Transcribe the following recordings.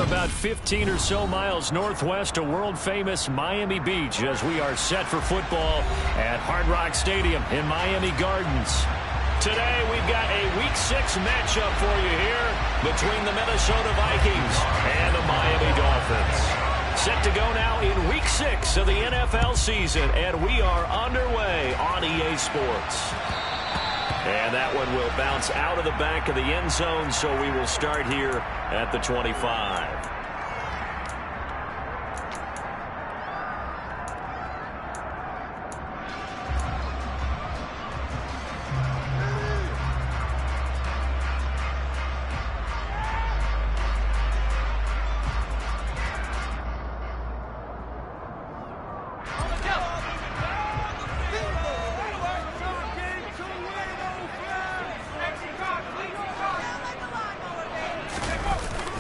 about 15 or so miles northwest of world-famous Miami Beach as we are set for football at Hard Rock Stadium in Miami Gardens. Today, we've got a Week 6 matchup for you here between the Minnesota Vikings and the Miami Dolphins. Set to go now in Week 6 of the NFL season, and we are underway on EA Sports. And that one will bounce out of the back of the end zone, so we will start here at the 25.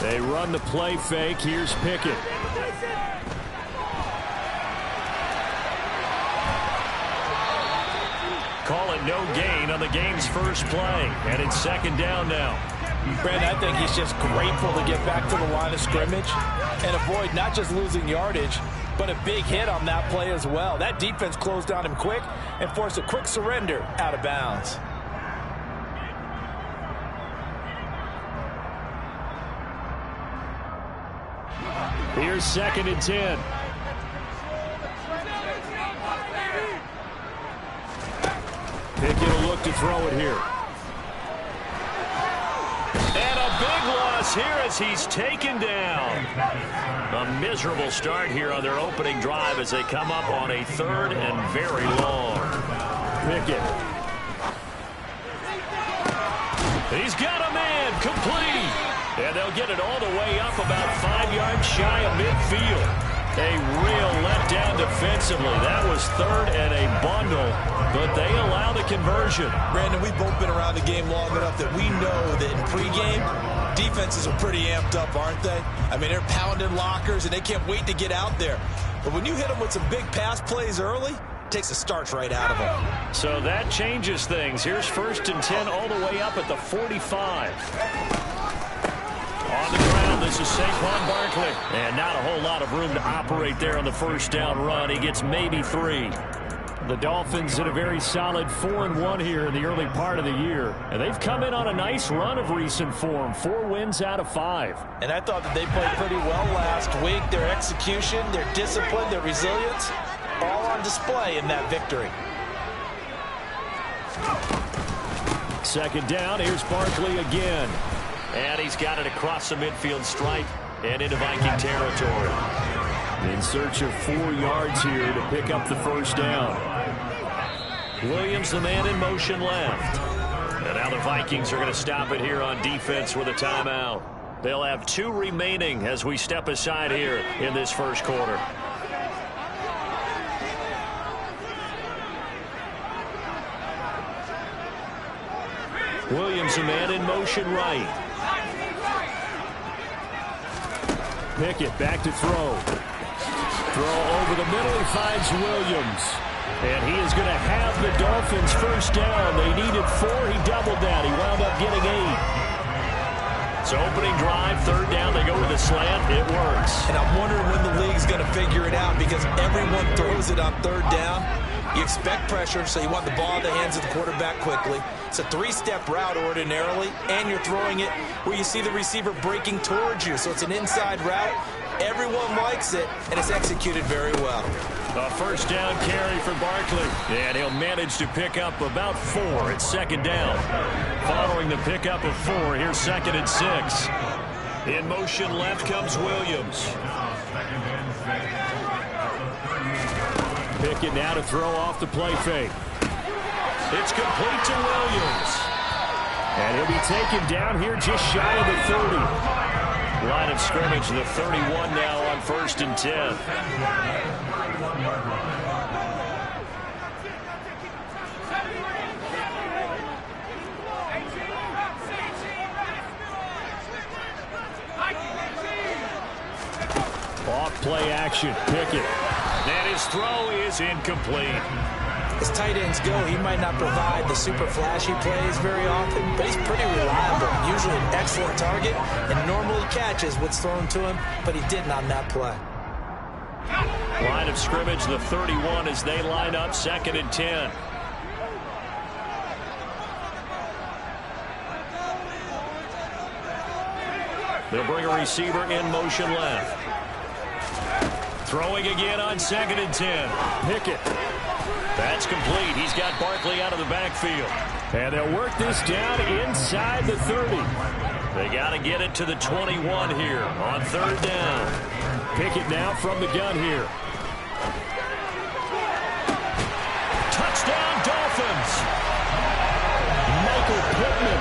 They run the play fake. Here's Pickett. Call it no gain on the game's first play. And it's second down now. Brent, I think he's just grateful to get back to the line of scrimmage and avoid not just losing yardage, but a big hit on that play as well. That defense closed down him quick and forced a quick surrender out of bounds. Here's second and 10. Pickett will look to throw it here. And a big loss here as he's taken down. A miserable start here on their opening drive as they come up on a third and very long. Pickett. He's got a man complete. And they'll get it all the way up about 5 yards shy of midfield. A real letdown defensively. That was third and a bundle, but they allow the conversion. Brandon, we've both been around the game long enough that we know that in pregame, defenses are pretty amped up, aren't they? I mean, they're pounding lockers, and they can't wait to get out there. But when you hit them with some big pass plays early, it takes the starch right out of them. So that changes things. Here's first and 10 all the way up at the 45. On the ground, this is Saquon Barkley. And not a whole lot of room to operate there on the first down run. He gets maybe 3. The Dolphins in a very solid 4-1 here in the early part of the year. And they've come in on a nice run of recent form. 4 wins out of 5. And I thought that they played pretty well last week. Their execution, their discipline, their resilience, all on display in that victory. Second down, here's Barkley again. And he's got it across the midfield stripe and into Viking territory. In search of 4 yards here to pick up the first down. Williams, the man in motion left. And now the Vikings are going to stop it here on defense with a timeout. They'll have 2 remaining as we step aside here in this first quarter. Williams, a man in motion right. Pickett back to throw. Throw over the middle. He finds Williams. And he is going to have the Dolphins first down. They needed 4. He doubled that. He wound up getting 8. So opening drive, third down. They go with a slant. It works. And I'm wondering when the league's going to figure it out because everyone throws it on third down. You expect pressure, so you want the ball in the hands of the quarterback quickly. It's a 3-step route ordinarily, and you're throwing it where you see the receiver breaking towards you. So it's an inside route. Everyone likes it, and it's executed very well. A first down carry for Barkley, and he'll manage to pick up about 4. It's second down. Following the pickup of 4, here's second and 6. In motion left comes Williams. Pickett now to throw off the play fake. It's complete to Williams. And he'll be taken down here just shy of the 30. Line of scrimmage, the 31 now on first and 10. Off play action, Pickett. And his throw is incomplete. As tight ends go, he might not provide the super flashy plays very often, but he's pretty reliable, usually an excellent target, and normally catches what's thrown to him, but he didn't on that play. Line of scrimmage, the 31 as they line up, 2nd and 10. They'll bring a receiver in motion left. Throwing again on 2nd and 10. Pickett. That's complete. He's got Barkley out of the backfield. And they'll work this down inside the 30. They got to get it to the 21 here on 3rd down. Pickett now from the gun here. Touchdown, Dolphins. Michael Pittman,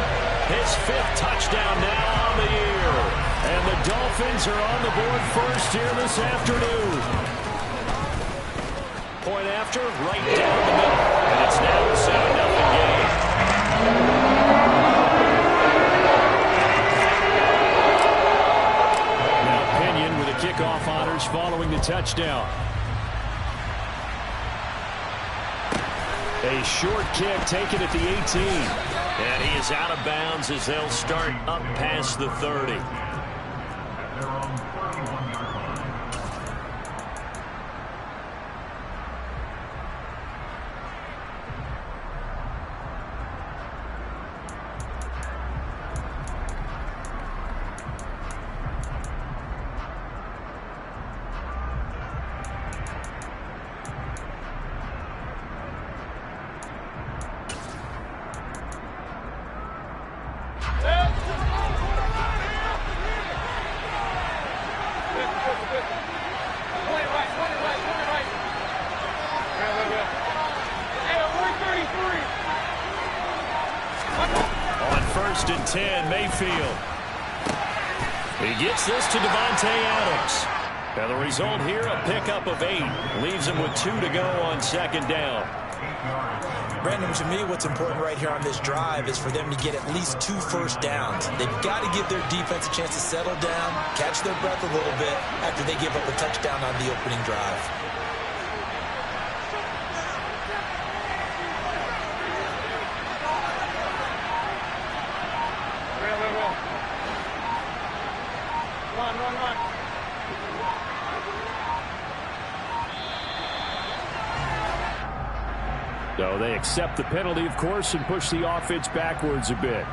his 5th touchdown now on the year. And the Dolphins are on the board first here this afternoon. Point after, right down the middle. And it's now a 7-0 game. Now Pinion with the kickoff honors following the touchdown. A short kick taken at the 18. And he is out of bounds as they'll start up past the 30. First and 10, Mayfield. He gets this to Devontae Adams. And the result here, a pickup of 8. Leaves him with 2 to go on 2nd down. Brandon, to me, what's important right here on this drive is for them to get at least 2 first downs. They've got to give their defense a chance to settle down, catch their breath a little bit after they give up a touchdown on the opening drive. So they accept the penalty, of course, and push the offense backwards a bit.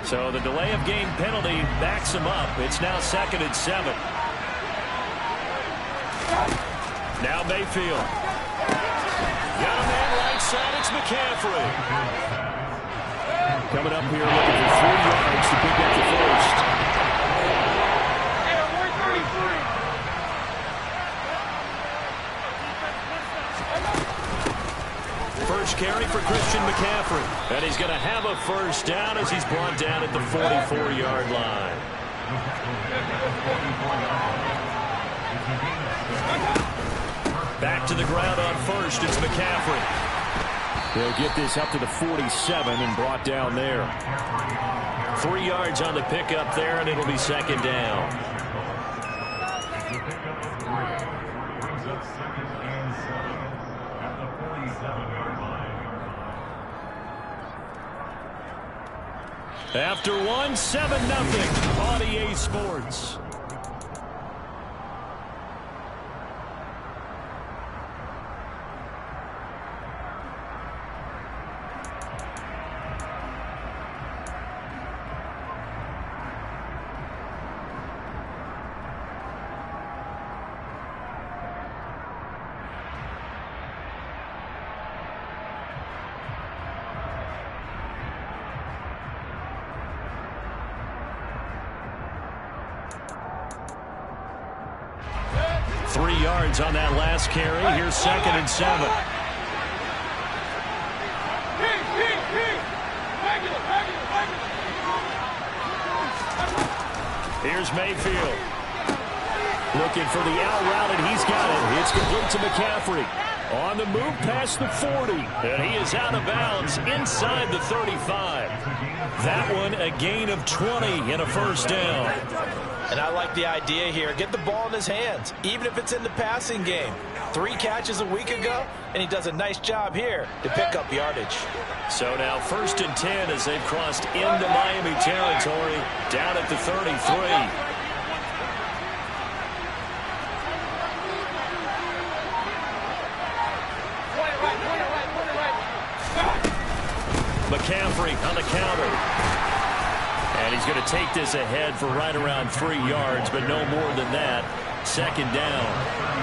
So the delay of game penalty backs him up. It's now 2nd and 7. Now Mayfield. Got a man right side. It's McCaffrey. Coming up here looking for 3 yards to pick up the first. First carry for Christian McCaffrey. And he's going to have a first down as he's brought down at the 44-yard line. Back to the ground on first. It's McCaffrey. They'll get this up to the 47 and brought down there. 3 yards on the pickup there, and it'll be 2nd down. After 1, 7-0 on EA Sports. On that last carry. Here's 2nd and 7. Here's Mayfield. Looking for the out route, and he's got it. It's complete to McCaffrey. On the move past the 40. And he is out of bounds inside the 35. That one a gain of 20 and a first down. And I like the idea here. Get the ball in his hands, even if it's in the passing game. 3 catches a week ago, and he does a nice job here to pick up yardage. So now 1st and 10 as they've crossed into Miami territory down at the 33. McCaffrey on the counter. And he's going to take this ahead for right around 3 yards, but no more than that. 2nd down.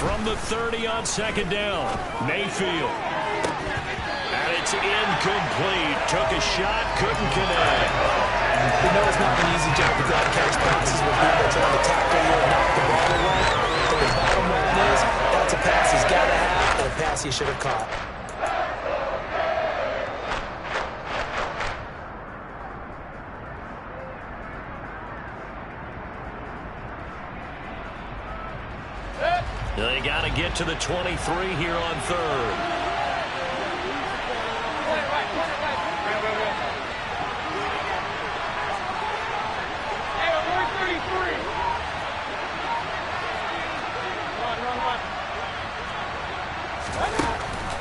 From the 30 on 2nd down, Mayfield. And it's incomplete. Took a shot, couldn't connect. You know it's not an easy job to grab catch passes with people trying to tackle you and knock the ball away. But the bottom line is, that's a pass he's got to have and a pass he should have caught. They got to get to the 23 here on 3rd.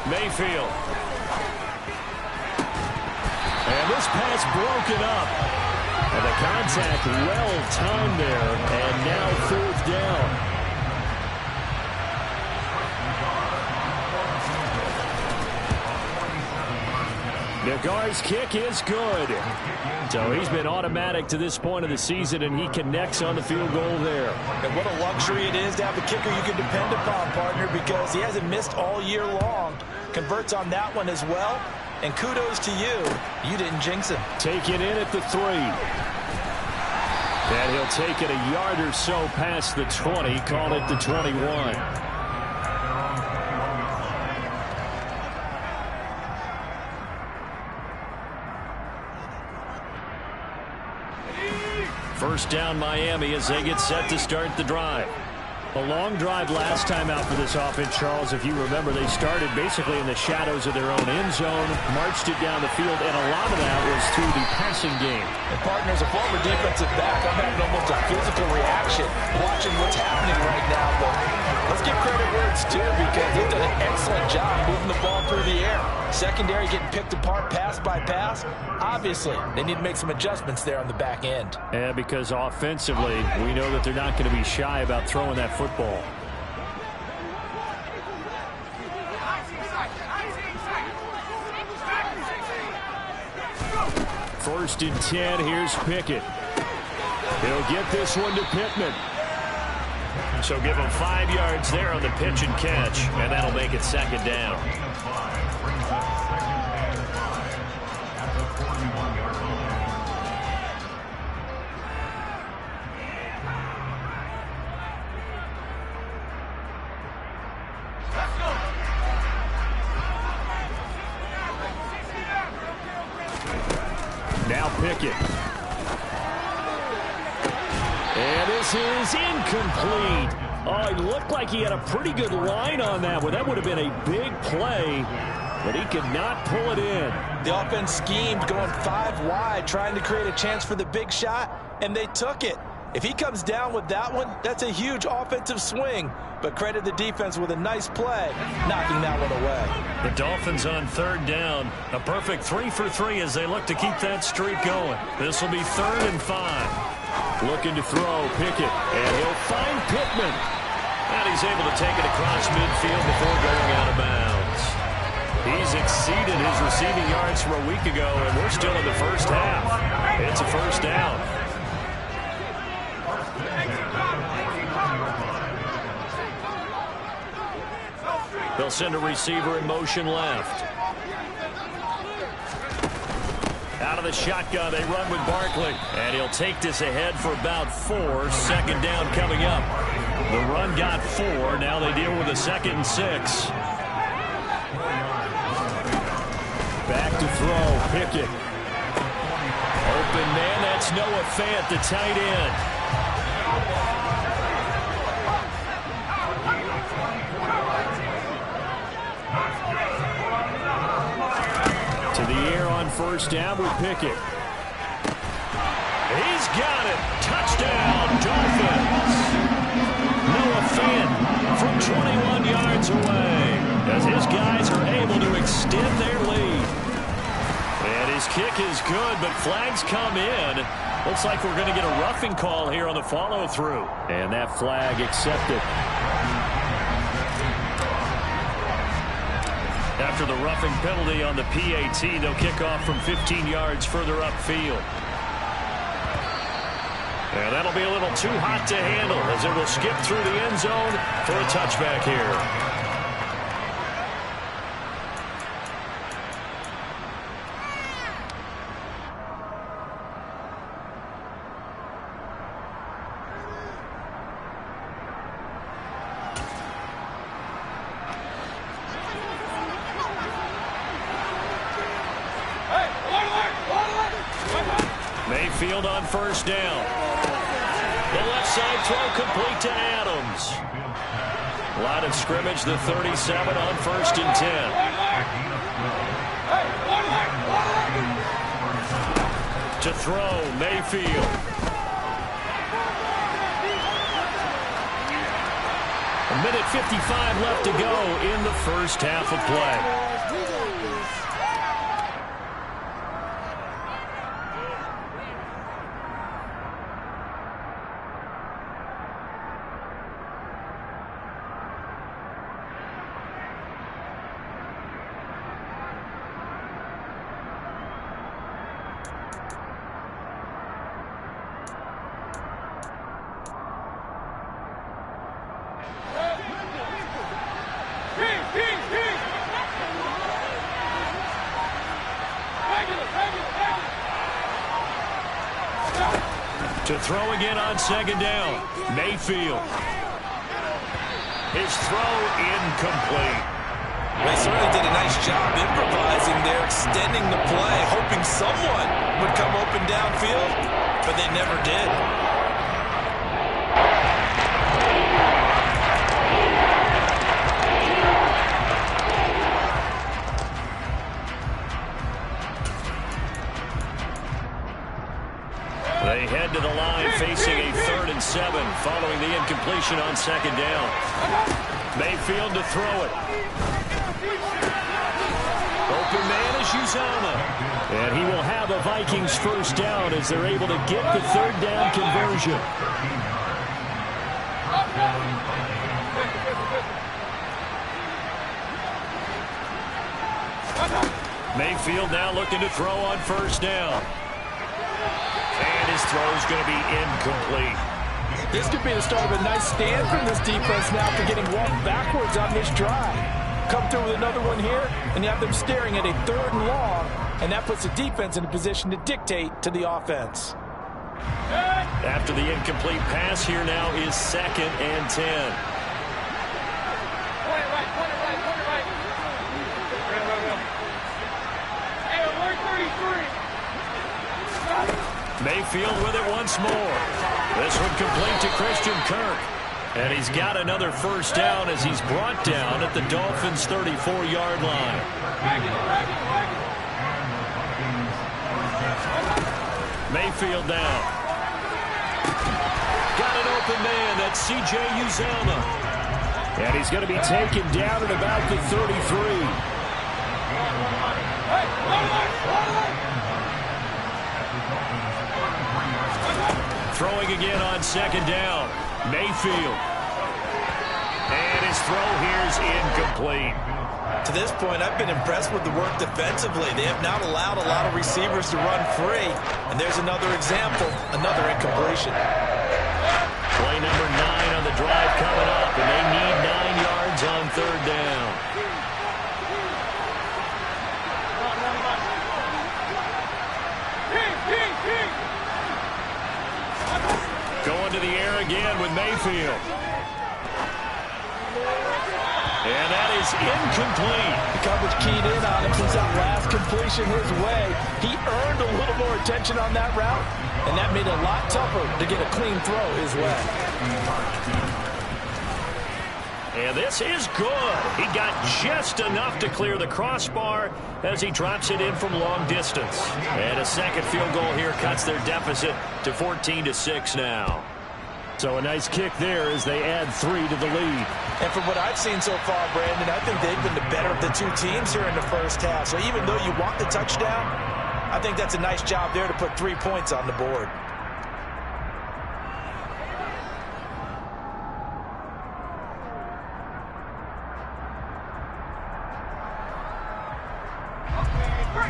Mayfield. And this pass broken up. And the contact well timed there. And now 4th down. Nagar's kick is good. So he's been automatic to this point of the season, and he connects on the field goal there. And what a luxury it is to have a kicker you can depend upon, partner, because he hasn't missed all year long. Converts on that one as well. And kudos to you. You didn't jinx him. Take it in at the 3. And he'll take it a yard or so past the 20, call it the 21. First down Miami as they get set to start the drive. A long drive last time out for this offense, Charles. If you remember, they started basically in the shadows of their own end zone, marched it down the field, and a lot of that was through the passing game. And partners, a former defensive back, I'm having almost a physical reaction watching what's happening right now. But let's give credit where it's due, because they've done an excellent job moving the ball through the air. Secondary getting picked apart pass by pass. Obviously, they need to make some adjustments there on the back end. Yeah, because offensively, we know that they're not going to be shy about throwing that football. First and 10, here's Pickett. He'll get this one to Pittman. So give him 5 yards there on the pitch and catch, and that'll make it 2nd down. Now Pickett. And this is incomplete. Oh, it looked like he had a pretty good line on that one. That would have been a big play, but he could not pull it in. The offense schemed going 5 wide, trying to create a chance for the big shot, and they took it. If he comes down with that one, that's a huge offensive swing. But credit the defense with a nice play, knocking that one away. The Dolphins on 3rd down. A perfect 3 for 3 as they look to keep that streak going. This will be 3rd and 5. Looking to throw, Pickett, and he'll find Pittman. And he's able to take it across midfield before going out of bounds. He's exceeded his receiving yards from a week ago, and we're still in the first half. It's a first down. They'll send a receiver in motion left. Out Out of the shotgun, they run with Barkley. And he'll take this ahead for about 4. Second down coming up. The run got 4. Now they deal with a 2nd and 6. Back to throw. Pickett. Open man. That's Noah Fant, the tight end. To the air on first down with Pickett. He's got it. Touchdown, Dolphins. Noah Fant from 21 yards away as his guys are able to extend their lead. And his kick is good, but flags come in. Looks like we're going to get a roughing call here on the follow-through. And that flag accepted. After the roughing penalty on the PAT, they'll kick off from 15 yards further upfield. And that'll be a little too hot to handle as it will skip through the end zone for a touchback here. Mayfield on first down. The left side throw complete to Adams. Line of scrimmage, the 37 on 1st and 10. To throw, Mayfield. A minute 55 left to go in the first half of play. To throw again on second down. Mayfield. His throw incomplete. They certainly did a nice job improvising there, extending the play, hoping someone would come open downfield, but they never did. They head to the line facing a 3rd and 7 following the incompletion on second down. Mayfield to throw it. Open man is Uzomah. And he will have a Vikings first down as they're able to get the 3rd down conversion. Mayfield now looking to throw on first down. And his throw is going to be incomplete. This could be the start of a nice stand from this defense now for getting walked backwards on this drive. Come through with another one here, and you have them staring at a 3rd and long, and that puts the defense in a position to dictate to the offense. After the incomplete pass, here now is 2nd and 10. Mayfield with it once more. This one complete to Christian Kirk. And he's got another first down as he's brought down at the Dolphins' 34-yard line. Mayfield now. Got an open man. That's C.J. Uzomah. And he's going to be taken down at about the 33. Throwing again on second down. Mayfield. And his throw here is incomplete. To this point, I've been impressed with the work defensively. They have not allowed a lot of receivers to run free. And there's another example, another incompletion. Play number 9 on the drive coming up, and they need 9 yards on 3rd down. into the air again with Mayfield. And that is incomplete. The coverage keyed in on him since that last completion his way. He earned a little more attention on that route, and that made it a lot tougher to get a clean throw his way. And this is good. He got just enough to clear the crossbar as he drops it in from long distance. And a second field goal here cuts their deficit to 14-6 now. So a nice kick there as they add 3 to the lead. And from what I've seen so far, Brandon, I think they've been the better of the two teams here in the first half. So even though you want the touchdown, I think that's a nice job there to put 3 points on the board.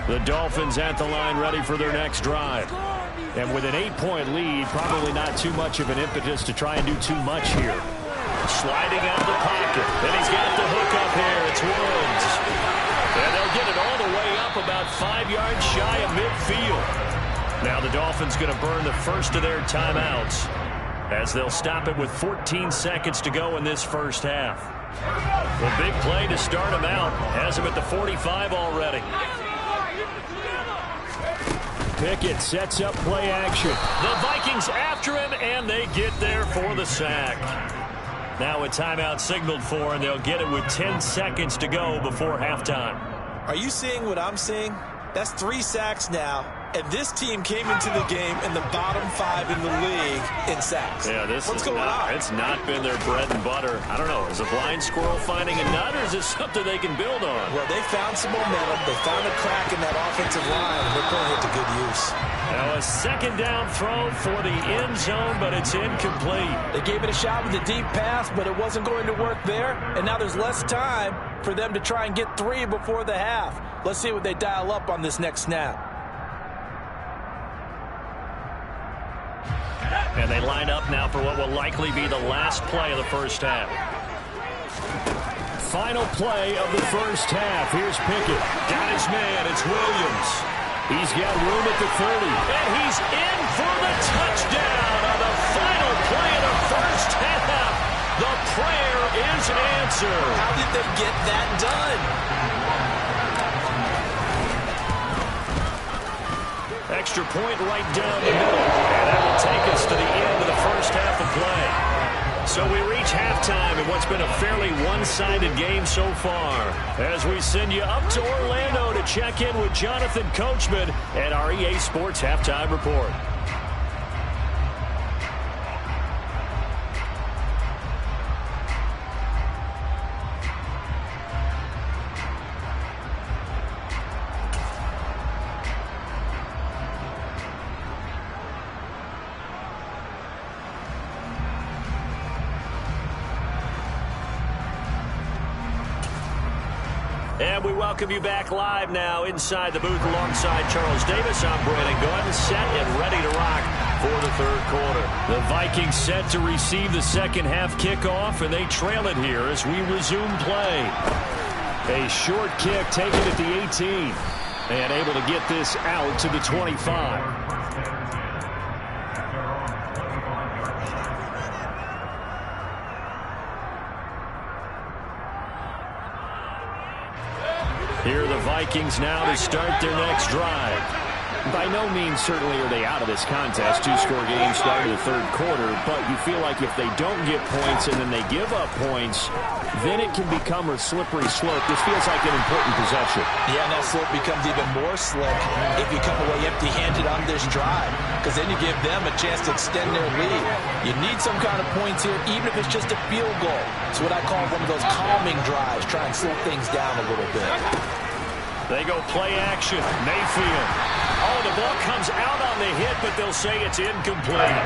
The Dolphins at the line ready for their next drive. And with an 8-point lead, probably not too much of an impetus to try and do too much here. Sliding out the pocket. And he's got the hook up here. It's Woods. And they'll get it all the way up about 5 yards shy of midfield. Now the Dolphins going to burn the first of their timeouts as they'll stop it with 14 seconds to go in this first half. A big play to start him out. Has him at the 45 already. Pickett sets up play action. The Vikings after him, and they get there for the sack. Now a timeout signaled for, and they'll get it with 10 seconds to go before halftime. Are you seeing what I'm seeing? That's 3 sacks now, and this team came into the game in the bottom 5 in the league in sacks. Yeah, What's going on? It's not been their bread and butter. I don't know. Is a blind squirrel finding a nut, or is this something they can build on? Well, they found some momentum. They found a crack in that offensive line, and they're putting it to good use. Now a second down throw for the end zone, but it's incomplete. They gave it a shot with a deep pass, but it wasn't going to work there. And now there's less time for them to try and get 3 before the half. Let's see what they dial up on this next snap. And they line up now for what will likely be the last play of the first half. Final play of the first half. Here's Pickett. Got his man. It's Williams. He's got room at the 30. And he's in for the touchdown on the final play of the first half. The prayer is answered. How did they get that done? Extra point right down the middle. And that will take us to the end of the first half of play. So we reach halftime in what's been a fairly one-sided game so far. As we send you up to Orlando to check in with Jonathan Coachman at our EA Sports Halftime Report. And we welcome you back live now inside the booth alongside Charles Davis. I'm Brandon Gordon, set and ready to rock for the third quarter. The Vikings set to receive the second half kickoff, and they trail it here as we resume play. A short kick taken at the 18 and able to get this out to the 25. Here are the Vikings now to start their next drive. By no means certainly are they out of this contest. 2-score game started the third quarter, but you feel like if they don't get points and then they give up points, then it can become a slippery slope. This feels like an important possession. Yeah, and that slope becomes even more slick if you come away empty-handed on this drive, because then you give them a chance to extend their lead. You need some kind of points here, even if it's just a field goal. It's what I call one of those calming drives, try and slow things down a little bit. They go play action. Mayfield. Oh, the ball comes out on the hit, but they'll say it's incomplete.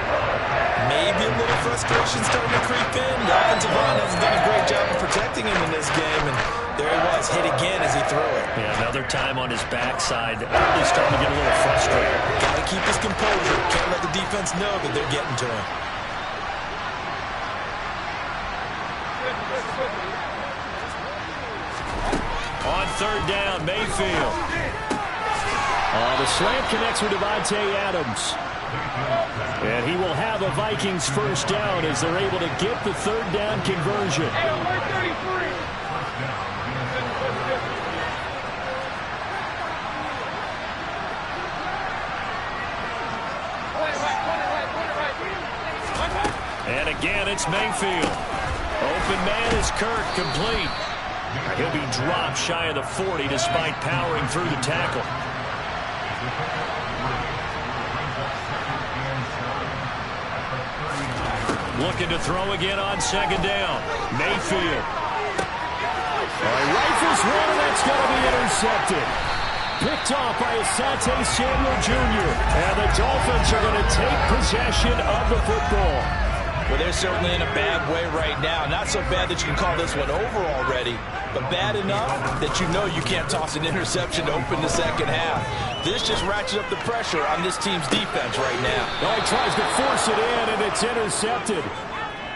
Maybe a little frustration starting to creep in. The offensive line hasn't done a great job of protecting him in this game, and there he was, hit again as he threw it. Yeah, another time on his backside. He's starting to get a little frustrated. Got to keep his composure. Can't let the defense know that they're getting to him. On third down, Mayfield. The slant connects with Devontae Adams. And he will have a Vikings first down as they're able to get the third down conversion. And again, it's Mayfield. Open man is Kirk, complete. He'll be dropped shy of the 40 despite powering through the tackle. Looking to throw again on second down. Mayfield. Rifles one, and that's going to be intercepted. Picked off by Asante Samuel Jr. And the Dolphins are going to take possession of the football. Well, they're certainly in a bad way right now. Not so bad that you can call this one over already, but bad enough that you know you can't toss an interception to open the second half. This just ratchets up the pressure on this team's defense right now. Oh, he tries to force it in, and it's intercepted.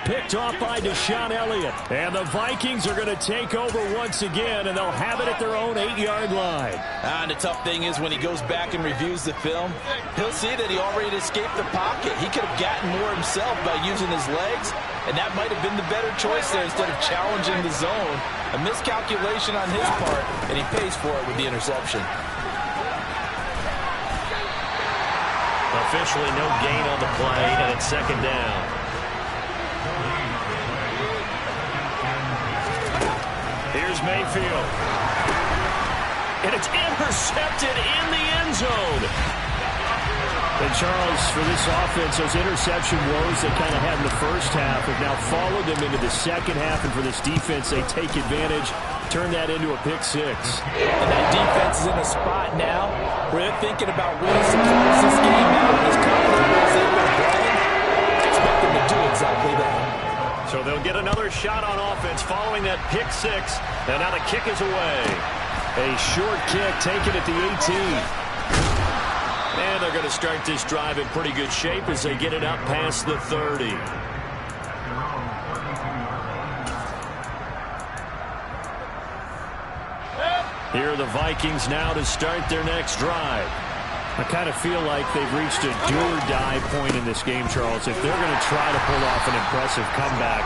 Picked off by Deshaun Elliott. And the Vikings are going to take over once again, and they'll have it at their own 8-yard line. And the tough thing is when he goes back and reviews the film, he'll see that he already escaped the pocket. He could have gotten more himself by using his legs, and that might have been the better choice there instead of challenging the zone. A miscalculation on his part, and he pays for it with the interception. Officially no gain on the play, and it's second down. Here's Mayfield. And it's intercepted in the end zone. And Charles, for this offense, those interception woes they kind of had in the first half have now followed them into the second half. And for this defense, they take advantage, turn that into a pick six. And that defense is in a spot now where they're thinking about ways to close this game out. As confident as they've been playing, expect them to do exactly that. So they'll get another shot on offense following that pick six. And now the kick is away. A short kick taken at the 18. And they're going to start this drive in pretty good shape as they get it up past the 30. Here are the Vikings now to start their next drive. I kind of feel like they've reached a do-or-die point in this game, Charles. If they're going to try to pull off an impressive comeback,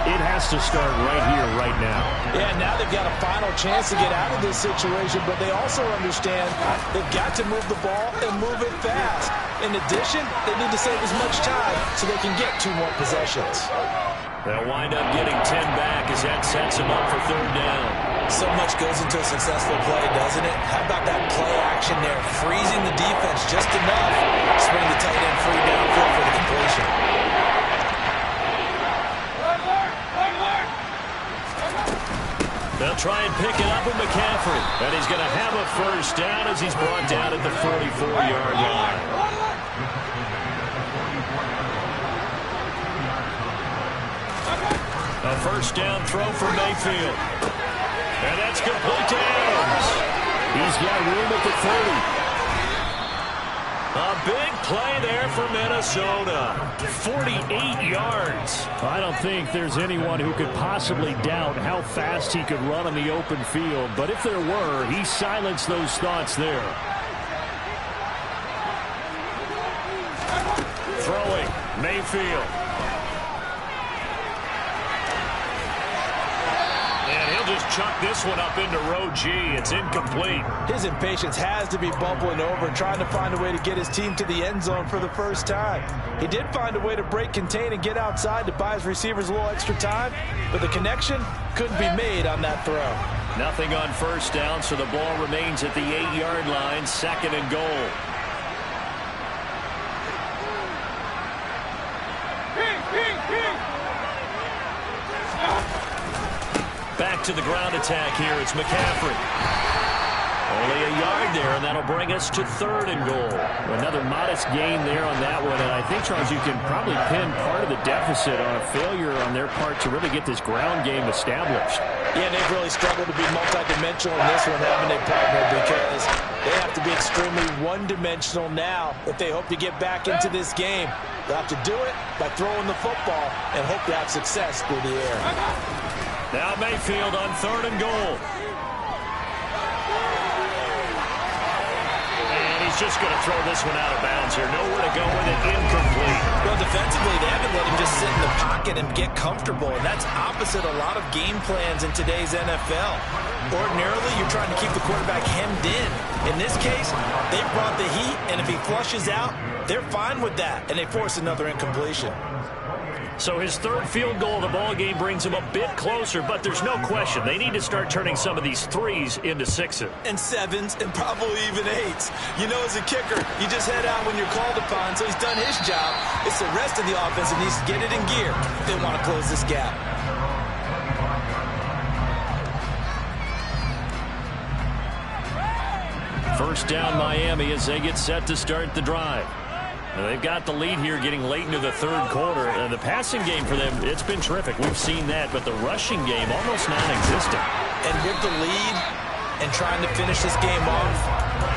it has to start right here, right now. Yeah, now they've got a final chance to get out of this situation, but they also understand they've got to move the ball and move it fast. In addition, they need to save as much time so they can get 2 more possessions. They'll wind up getting 10 back as that sets them up for third down. So much goes into a successful play, doesn't it? How about that play action there? Freezing the defense just enough. Spinning the tight end free downfield for the completion. They'll try and pick it up with McCaffrey. And he's going to have a first down as he's brought down at the 44-yard line. A first down throw for Mayfield. And that's complete to Adams. He's got room at the 30. A big play there for Minnesota. 48 yards. I don't think there's anyone who could possibly doubt how fast he could run on the open field. But if there were, he silenced those thoughts there. Throwing, Mayfield. Just chuck this one up into row G. It's incomplete. His impatience has to be bubbling over, trying to find a way to get his team to the end zone for the first time. He did find a way to break contain and get outside to buy his receivers a little extra time, but the connection couldn't be made on that throw. Nothing on first down, so the ball remains at the 8-yard line, second and goal. Back to the ground attack here. It's McCaffrey. Only a yard there, and that'll bring us to third and goal. Another modest gain there on that one, and I think, Charles, you can probably pin part of the deficit on a failure on their part to really get this ground game established. Yeah, they've really struggled to be multidimensional in this one, haven't they, partner? Because they have to be extremely one-dimensional now if they hope to get back into this game. They'll have to do it by throwing the football and hope to have success through the air. Now Mayfield on third and goal. And he's just going to throw this one out of bounds here. Nowhere to go with it. Incomplete. Well, defensively, they haven't let him just sit in the pocket and get comfortable, and that's opposite a lot of game plans in today's NFL. Ordinarily, you're trying to keep the quarterback hemmed in. In this case, they brought the heat, and if he flushes out, they're fine with that, and they force another incompletion. So his third field goal of the ball game brings him a bit closer, but there's no question they need to start turning some of these threes into sixes. And sevens, and probably even eights. You know, as a kicker, you just head out when you're called upon, so he's done his job. It's the rest of the offense that needs to get it in gear if they want to close this gap. First down Miami as they get set to start the drive. Now they've got the lead here getting late into the third quarter. And the passing game for them, it's been terrific. We've seen that, but the rushing game almost non-existent. And with the lead and trying to finish this game off,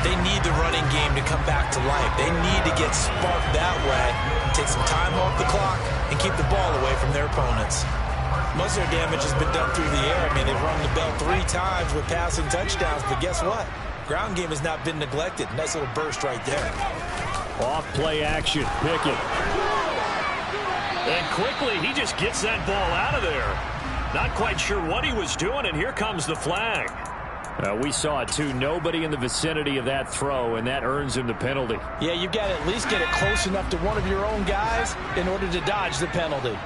they need the running game to come back to life. They need to get sparked that way, take some time off the clock, and keep the ball away from their opponents. Most of their damage has been done through the air. I mean, they've rung the bell 3 times with passing touchdowns, but guess what? Ground game has not been neglected. Nice little burst right there. Off play action, Pickett. And quickly, he just gets that ball out of there. Not quite sure what he was doing, and here comes the flag. We saw it too. Nobody in the vicinity of that throw, and that earns him the penalty. Yeah, you've got to at least get it close enough to one of your own guys in order to dodge the penalty.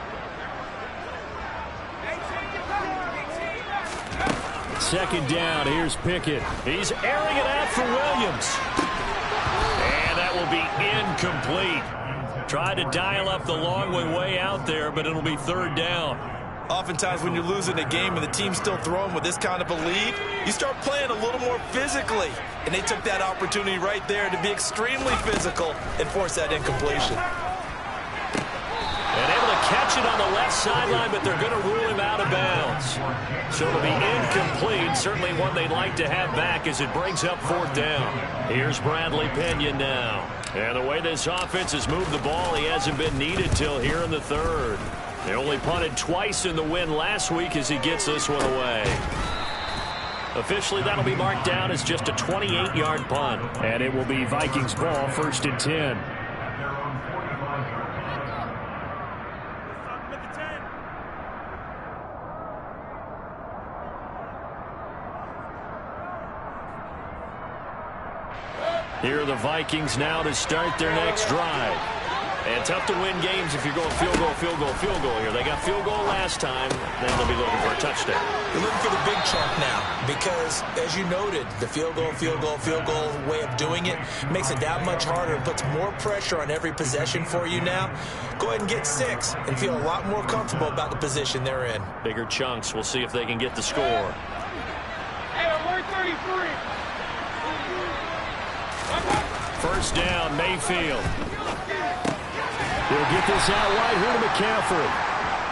Second down, here's Pickett. He's airing it out for Williams. And that will be incomplete. Tried to dial up the long way out there, but it'll be third down. Oftentimes when you're losing a game and the team's still throwing with this kind of a lead, you start playing a little more physically. And they took that opportunity right there to be extremely physical and force that incompletion. And able to catch it on the left sideline, but they're going to rule him out of bounds. So it'll be incomplete. Certainly one they'd like to have back as it brings up fourth down. Here's Bradley Pinion now. And the way this offense has moved the ball, he hasn't been needed till here in the third. They only punted twice in the win last week as he gets this one away. Officially, that'll be marked down as just a 28-yard punt. And it will be Vikings ball, 1st and 10. Here are the Vikings now to start their next drive. And tough to win games if you're going field goal here. They got field goal last time. Then they'll be looking for a touchdown. They're looking for the big chunk now because, as you noted, the field goal way of doing it makes it that much harder and puts more pressure on every possession for you now. Go ahead and get 6 and feel a lot more comfortable about the position they're in. Bigger chunks. We'll see if they can get the score. Hey, I'm 33. First down, Mayfield. He'll get this out wide here to McCaffrey.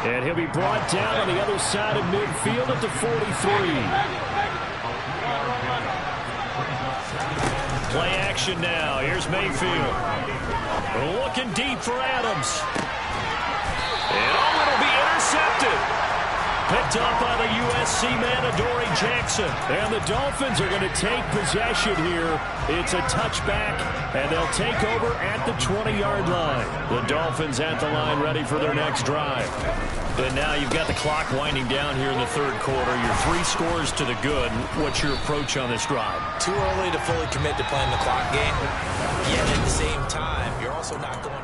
And he'll be brought down on the other side of midfield at the 43. Play action now. Here's Mayfield. Looking deep for Adams. And it'll be intercepted. Picked up by the USC man, Adoree Jackson. And the Dolphins are going to take possession here. It's a touchback, and they'll take over at the 20-yard line. The Dolphins at the line ready for their next drive. And now you've got the clock winding down here in the third quarter. Your 3 scores to the good. What's your approach on this drive? Too early to fully commit to playing the clock game. Yet at the same time, you're also not going...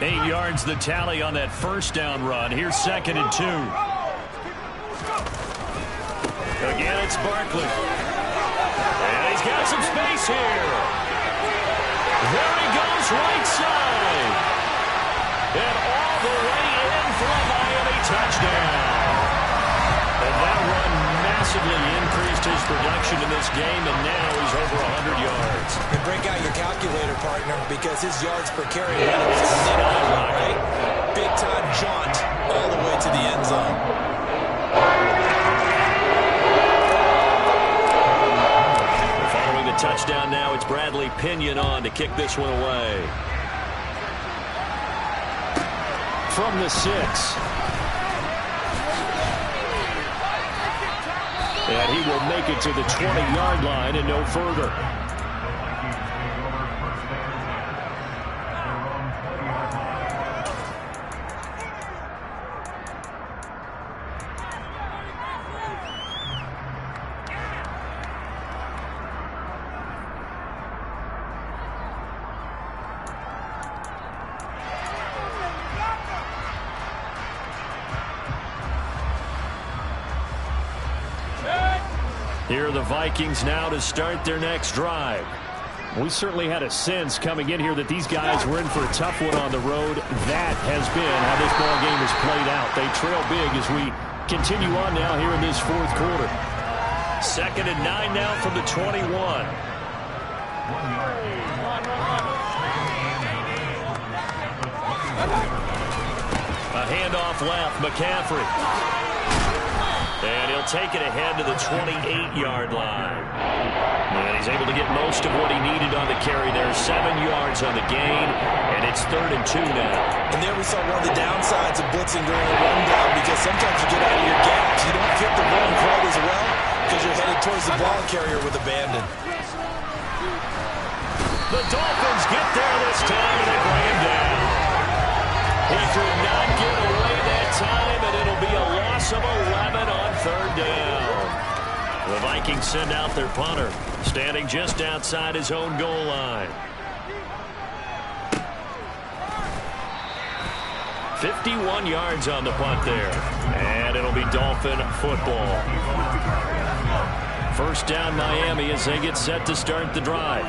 8 yards the tally on that first down run. Here's 2nd and 2. Again, it's Barkley. And he's got some space here. There he goes, right side. And all the way in for a Miami touchdown. And that run massively increased his production in this game, and now he's over 100 yards. And break out your calculator, partner, because his yards per carry is right? Big-time jaunt all the way to the end zone. Following the touchdown now, it's Bradley Pinion on to kick this one away. From the 6. And he will make it to the 20-yard line and no further. Here are the Vikings now to start their next drive. We certainly had a sense coming in here that these guys were in for a tough one on the road. That has been how this ball game has played out. They trail big as we continue on now here in this fourth quarter. 2nd and 9 now from the 21. A handoff left, McCaffrey. And he'll take it ahead to the 28-yard line. And he's able to get most of what he needed on the carry there. 7 yards on the gain, and it's 3rd and 2 now. And there we saw one of the downsides of blitzing during a rundown, because sometimes you get out of your gaps. You don't fit the run quite as well because you're headed towards the ball carrier with abandon. The Dolphins get there this time, and they bring him down. He could not get away that time, and it'll be a loss of 11 on 3rd down. The Vikings send out their punter, standing just outside his own goal line. 51 yards on the punt there, and it'll be Dolphin football. 1st down Miami as they get set to start the drive.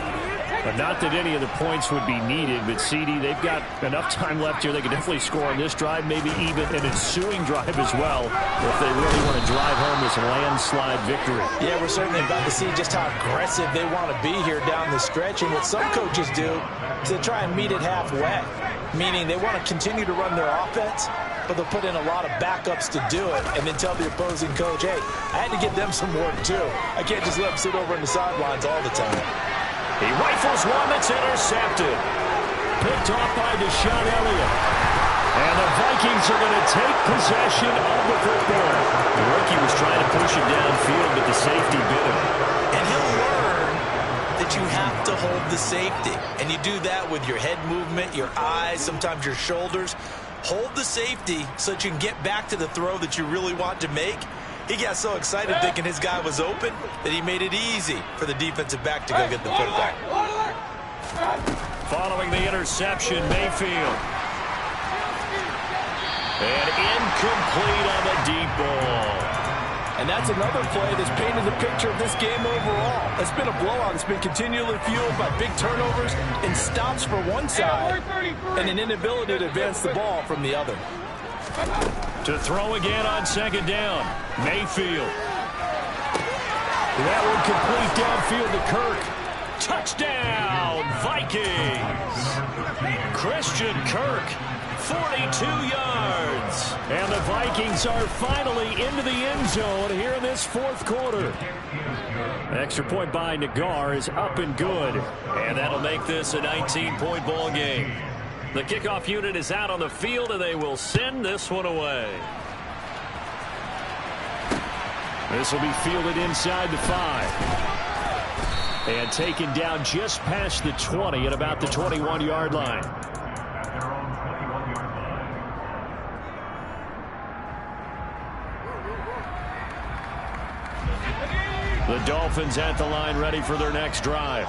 But not that any of the points would be needed, but CD, they've got enough time left here. They can definitely score on this drive, maybe even an ensuing drive as well, if they really want to drive home this landslide victory. Yeah, we're certainly about to see just how aggressive they want to be here down the stretch. And what some coaches do is they try and meet it halfway, meaning they want to continue to run their offense, but they'll put in a lot of backups to do it and then tell the opposing coach, hey, I had to give them some work too. I can't just let them sit over on the sidelines all the time. He rifles one that's intercepted. Picked off by Deshaun Elliott. And the Vikings are going to take possession of the football. The rookie was trying to push him downfield, but the safety bit him. And he'll learn that you have to hold the safety. And you do that with your head movement, your eyes, sometimes your shoulders. Hold the safety so that you can get back to the throw that you really want to make. He got so excited thinking his guy was open that he made it easy for the defensive back to go get the football. Following the interception, Mayfield. And incomplete on the deep ball. And that's another play that's painted the picture of this game overall. It's been a blowout. It's been continually fueled by big turnovers and stops for one side and an inability to advance the ball from the other. To throw again on 2nd down, Mayfield. That one complete downfield to Kirk. Touchdown, Vikings. Christian Kirk, 42 yards. And the Vikings are finally into the end zone here in this fourth quarter. Extra point by Nagar is up and good. And that'll make this a 19-point ball game. The kickoff unit is out on the field, and they will send this one away. This will be fielded inside the 5. And taken down just past the 20 at about the 21-yard line. The Dolphins at the line ready for their next drive.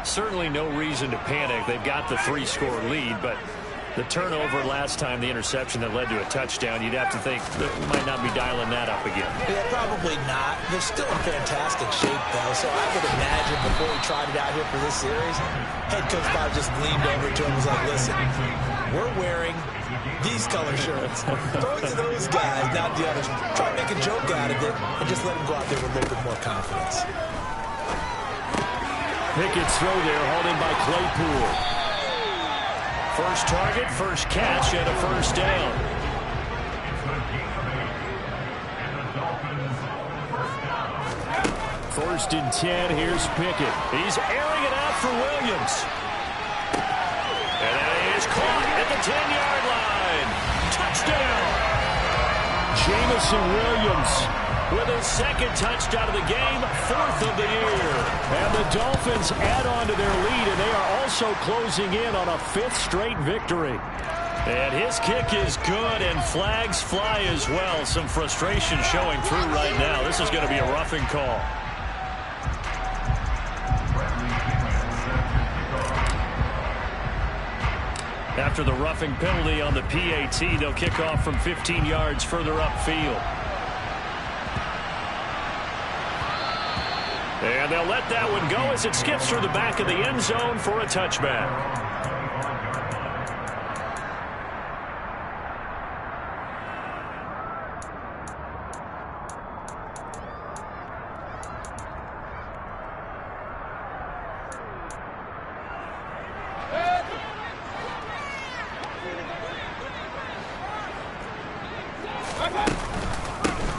Certainly no reason to panic. They've got the 3-score lead, but the turnover last time, the interception that led to a touchdown, you'd have to think they might not be dialing that up again. Yeah, probably not. They're still in fantastic shape, though, so I would imagine before he tried it out here for this series, head coach probably just leaned over to him and was like, listen, we're wearing these color shirts. Throw it to those guys, not the others. Try to make a joke out of it and just let them go out there with a little bit more confidence. Pickett's throw there, hauled in by Claypool. First target, first catch, and a first down. First and 10, here's Pickett. He's airing it out for Williams. And that is caught at the 10-yard line. Touchdown! Jamison Williams with his second touchdown of the game, 4th of the year. And the Dolphins add on to their lead, and they are also closing in on a 5th straight victory. And his kick is good, and flags fly as well. Some frustration showing through right now. This is going to be a roughing call. After the roughing penalty on the PAT, they'll kick off from 15 yards further upfield. And they'll let that one go as it skips through the back of the end zone for a touchback.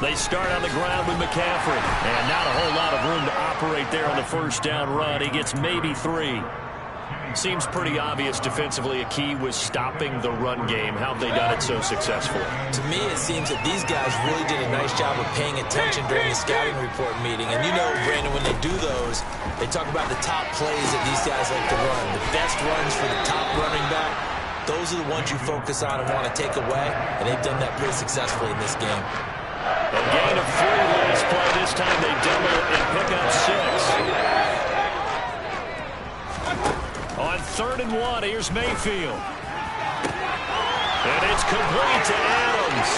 They start on the ground with McCaffrey, and not a whole lot of room to operate there on the first down run. He gets maybe 3. Seems pretty obvious defensively a key was stopping the run game. How have they done it so successfully? To me, it seems that these guys really did a nice job of paying attention during the scouting report meeting. And you know, Brandon, when they do those, they talk about the top plays that these guys like to run. The best runs for the top running back, those are the ones you focus on and want to take away. And they've done that pretty successfully in this game. A gain of 3 last play. This time they double it and pick up 6. On 3rd and 1, here's Mayfield. And it's complete to Adams.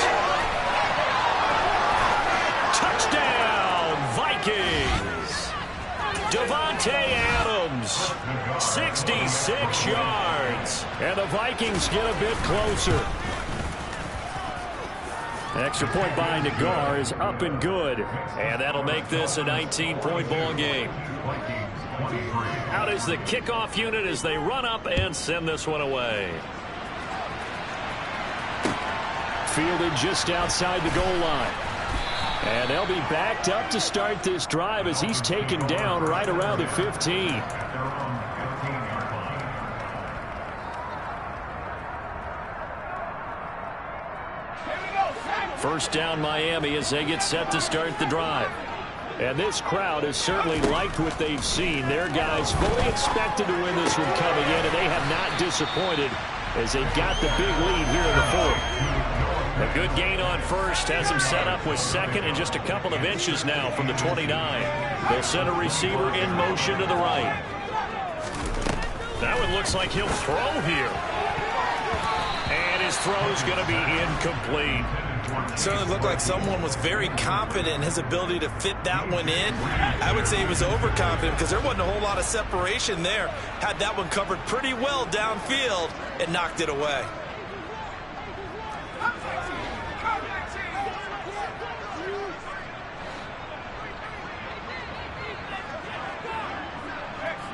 Touchdown, Vikings. Devontae Adams, 66 yards. And the Vikings get a bit closer. Extra point by Nagar is up and good. And that'll make this a 19-point ball game. Out is the kickoff unit as they run up and send this one away. Fielded just outside the goal line. And they'll be backed up to start this drive as he's taken down right around the 15. First down Miami as they get set to start the drive. And this crowd has certainly liked what they've seen. Their guys fully expected to win this one coming in, and they have not disappointed as they got the big lead here in the 4th. A good gain on first has them set up with 2nd and just a couple of inches now from the 29. They'll send a receiver in motion to the right. That one looks like he'll throw here. And his throw's going to be incomplete. Certainly looked like someone was very confident in his ability to fit that one in. I would say he was overconfident because there wasn't a whole lot of separation there. Had that one covered pretty well downfield and knocked it away.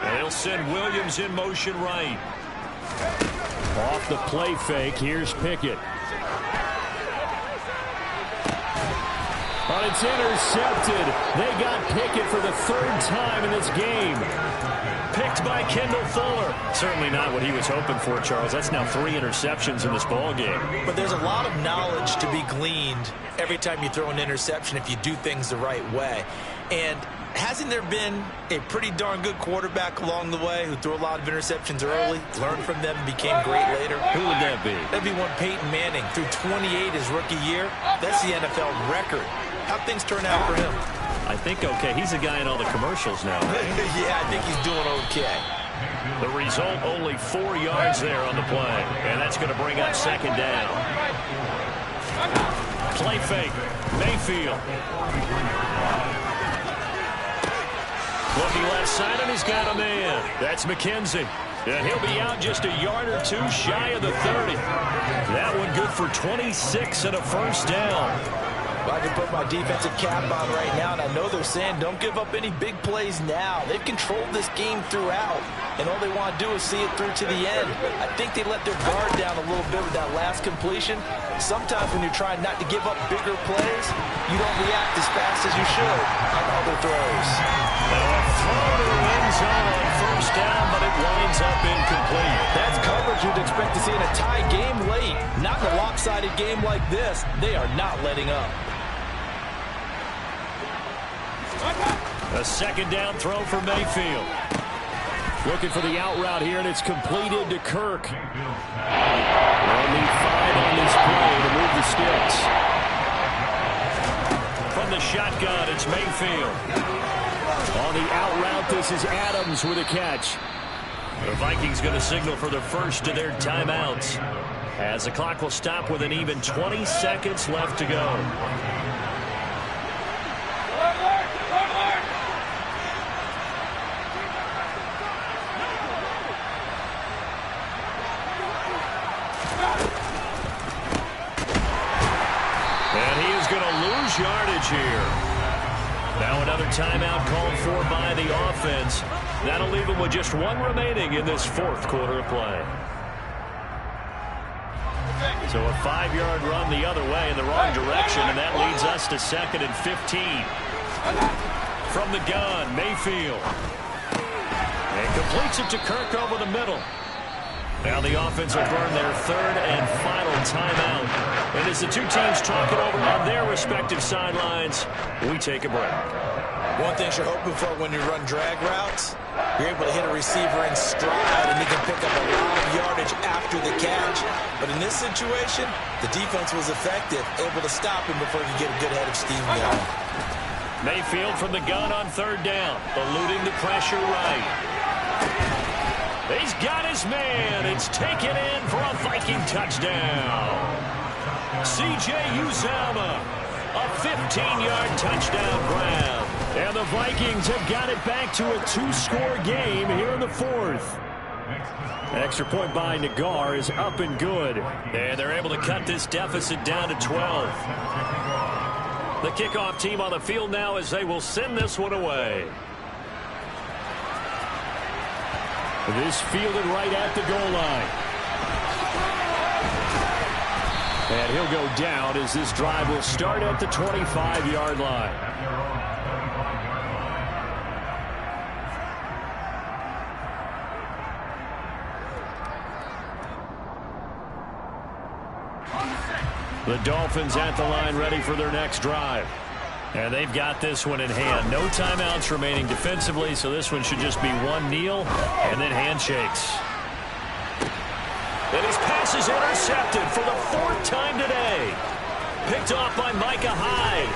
They'll send Williams in motion right. Off the play fake, here's Pickett. But it's intercepted. They got Pickett for the 3rd time in this game. Picked by Kendall Fuller. Certainly not what he was hoping for, Charles. That's now 3 interceptions in this ball game. But there's a lot of knowledge to be gleaned every time you throw an interception if you do things the right way. And hasn't there been a pretty darn good quarterback along the way who threw a lot of interceptions early, learned from them, and became great later? Who would that be? That'd be one Peyton Manning. Threw 28 his rookie year. That's the NFL record. How'd things turn out for him? I think okay. He's a guy in all the commercials now. Yeah, I think he's doing okay. The result, only 4 yards there on the play. And that's going to bring up 2nd down. Play fake. Mayfield. Looking left side, and he's got a man. That's McKenzie. And he'll be out just a yard or 2 shy of the 30. That one good for 26 and a first down. Well, I can put my defensive cap on right now, and I know they're saying don't give up any big plays now. They've controlled this game throughout, and all they want to do is see it through to the end. I think they let their guard down a little bit with that last completion. Sometimes when you're trying not to give up bigger plays, you don't react as fast as you should on other throws. Now a throw to the end zone on first down, but it winds up incomplete. That's coverage you'd expect to see in a tie game late. Not in a lopsided game like this. They are not letting up. A second down throw for Mayfield. Looking for the out route here, and it's completed to Kirk. They'll need 5 on this play to move the sticks. From the shotgun, it's Mayfield. On the out route, this is Adams with a catch. The Vikings going to signal for the first of their timeouts, as the clock will stop with an even 20 seconds left to go. And he is going to lose yardage here. Now another timeout called for by the offense. That'll leave him with just 1 remaining in this 4th quarter of play. So a 5-yard run the other way in the wrong direction, and that leads us to 2nd and 15. From the gun, Mayfield. And completes it to Kirk over the middle. Now the offense will burn their 3rd and final timeout. And as the two teams talk it over on their respective sidelines, we take a break. One thing you're hoping for when you run drag routes, you're able to hit a receiver in stride and he can pick up a lot of yardage after the catch. But in this situation, the defense was effective, able to stop him before he could get a good head of steam going. Mayfield from the gun on 3rd down, eluding the pressure right. He's got his man. It's taken in for a Viking touchdown. C.J. Uzomah, a 15-yard touchdown grab. And the Vikings have got it back to a 2-score game here in the 4th. Extra point by Nagar is up and good. And they're able to cut this deficit down to 12. The kickoff team on the field now as they will send this one away. This fielded right at the goal line. And he'll go down as this drive will start at the 25-yard line. The Dolphins at the line ready for their next drive. And they've got this one in hand. No timeouts remaining defensively, so this one should just be one kneel and then handshakes. And his pass is intercepted for the 4th time today. Picked off by Micah Hyde.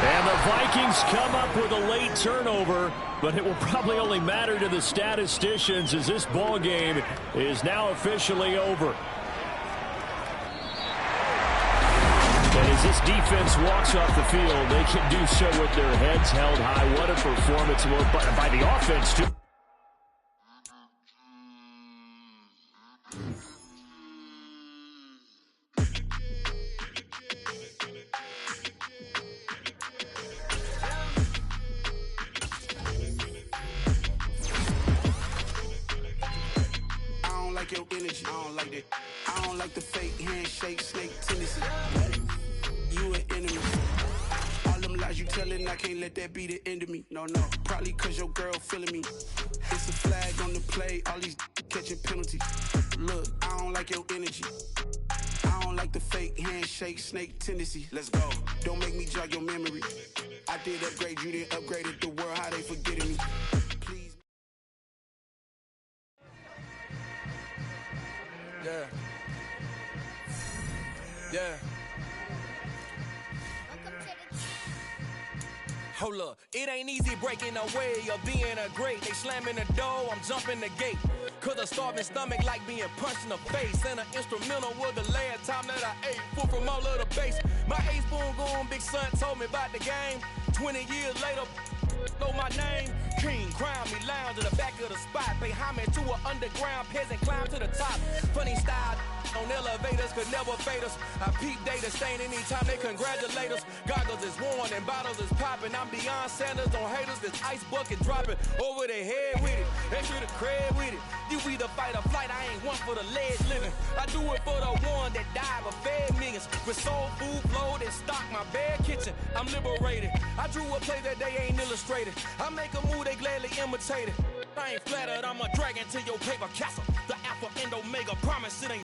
And the Vikings come up with a late turnover, but it will probably only matter to the statisticians as this ball game is now officially over. And as this defense walks off the field, they can do so with their heads held high. What a performance by the offense, too. I don't like your energy. I don't like that. I don't like the fake handshake, snake tendency. You an enemy. All them lies you telling, I can't let that be the end of me. No, probably cause your girl feeling me. It's a flag on the play, all these catching penalties. Look, I don't like your energy. I don't like the fake handshake, snake tendency. Let's go. Don't make me jog your memory. I did upgrade, you didn't upgrade it. The world, how they forgetting me. Please. Yeah. Hold up, it ain't easy breaking away or being a great. They slamming the door, I'm jumping the gate. Cause a starving stomach like being punched in the face. And an instrumental was the last time that I ate food from all of the base. My A-spoon going, big son told me about the game. 20 years later, know my name. King, crown me, lounge in the back of the spot. Pay homage to an underground peasant, climb to the top. Funny style on elevators could never fade us. I peep data stain anytime they congratulate us. Goggles is worn and bottles is popping. I'm beyond Sanders on haters. This ice bucket dropping over their head with it. Extra the cred with it. You either fight or flight. I ain't one for the ledge living. I do it for the one that died but fed millions. With soul food flowed and stocked my bad kitchen. I'm liberated. I drew a play that they ain't illustrated. I make a move they gladly imitate it. I ain't flattered. I'm a dragon to your paper castle.